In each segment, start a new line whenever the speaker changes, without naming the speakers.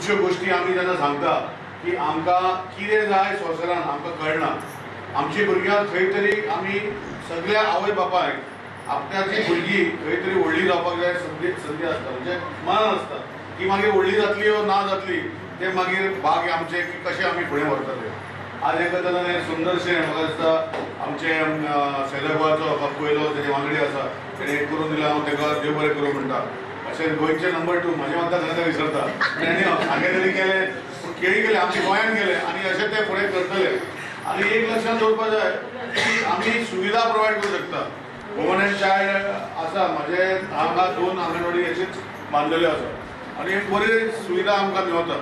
खुबश्यो गोष्टी आमी जेन्ना सांगता की आमकां कितें जाय संवसारान आमकां कळना, आमची भुरग्यांक खंय तरी आमी सगळ्या आवय बापायक आपणाची भुरगीं खंय तरी व्हडली जावपाक जाय संदी आसता, म्हणजे मनान आसता की मागीर व्हडली जातली वा ना जातली ते मागीर भाग आमचे की कशें आमी फुडें व्हरतले। आज एका तरेन सुंदरशें म्हाका दिसता आमचे सैराबाचो पयलो तेजे वांगडी आसा तेणे करून दिला, हांव ताका देव बरें करूं म्हणटा। अशें गोंयचे नंबर 2 म्हाज्या मागता सगळ्यांना विसरता, तेणी हांगे तरी केले केळी केले आमच्या गोंयांत गेले आनी अशें ते फुडें करतले। आनी एक लक्षात दवरपाक जाय की आमी सुविधा प्रोवायड करूं शकता। वुमन एंड चायल्ड आसा म्हाजे हांगा 2 आंगणवाडी अशेंच बांदलेल्यो आसा आनी एक बरी सुविधा आमकां मेळटा।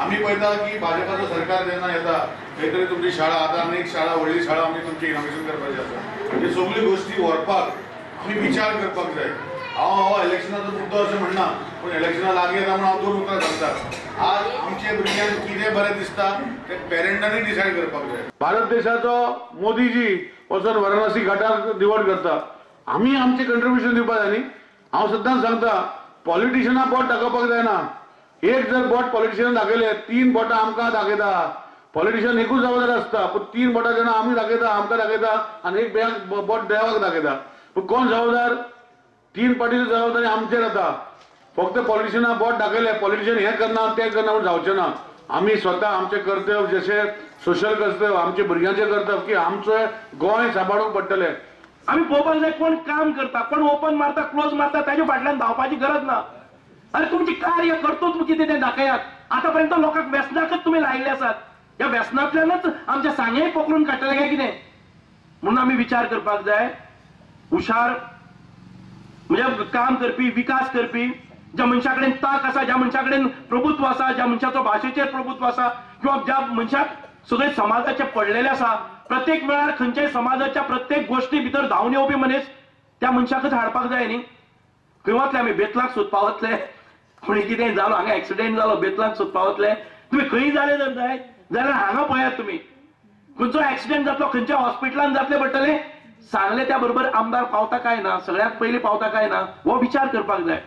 आमी पळयता की भाजपाचो सरकार जेन्ना येता खंय तरी तुमची शाळा आतां आनी एक शाळा व्हडली शाळा आमी तुमची इनॉग्रेशन करपाची आसा, ह्यो सगळ्यो गोश्टी व्हरपाक आमी विचार करपाक जाय। हांव इलेक्शनाचो मुद्दो अशें म्हणना, पूण इलेक्शना लागीं येता म्हणून हांव 2 उतरां सांगता। आज आमच्या भुरग्यांक कितें बरें दिसता तें पेरंटांनी डिसायड करपाक जाय। भारत देशाचो मोदीजी वचून वाराणसी घाटार निवड करता, आमी आमचें कंट्रिब्युशन दिवपाक जाय न्ही। हांव सद्दां सांगता पॉलिटिशनाक बोट दाखोवपाक जायना। एक जर बोट पॉलिटिशनान दाखयले 3 बोटां आमकां दाखयता। पॉलिटिशियन एकूच जबाबदार आसता, पूण 3 बोटां जेन्ना आमी दाखयता आमकां दाखयता आनी एक बोट देवाक दाखयता, पूण कोण जबाबदार? 3 पार्टीची जबाबदारी आमचेर येता। फक्त पॉलिटिशियनाक बोट दाखयले पॉलिटिशियन हें करना तें करना म्हूण जावचें ना। आमी स्वता आमचें कर्तव्य जशें सोशल कर्तव्य आमच्या भुरग्यांचें कर्तव्य की आमचें गोंय सांबाळूंक पडटलें।
आमी पळोवपाक जाय कोण काम करता, कोण ओपन मारता क्लोज मारता ताच्या फाटल्यान धांवपाची गरज ना। अरे तुमची कार्य कर्तृत्व कितें तें दाखयात। आतापर्यंत लोकांक व्यसनाकच तुम्ही लायिल्ले आसात, ह्या व्यसनांतल्यानच आमच्या सांगेय पकडून काडटले काय कितें? म्हणून आमी विचार करपाक जाय। हुशार म्हणजे काम करपी विकास करपी ज्या मनशा कडेन ताक आसा, ज्या मनशा कडेन प्रभुत्व आसा, ज्या मनशाचो भाशेचेर प्रभुत्व आसा किंवा ज्या मनशाक सगळे समाजाचे पडलेले आसा, प्रत्येक वेळार खंयच्याय समाजाच्या प्रत्येक गोष्टी भितर धांवन येवपी मनीस त्या मनशाकच हाडपाक जाय न्ही। खंय वतले आमी बेतलाक सोदपाक वतले, कोणी कितें जालो हांगा एक्सिडेंट जालो बेतलाक सोदपाक वतले। तुम्ही खंय जाले जर जाय जाल्यार हांगा पळयात तुम्ही खंयचो एक्सिडेंट जातलो खंयच्या हॉस्पिटलान जातले पडटले, सांगले त्या बरोबर आमदार पावता काय ना, सगळ्यात पयलीं पावता काय ना हो विचार करपाक जाय।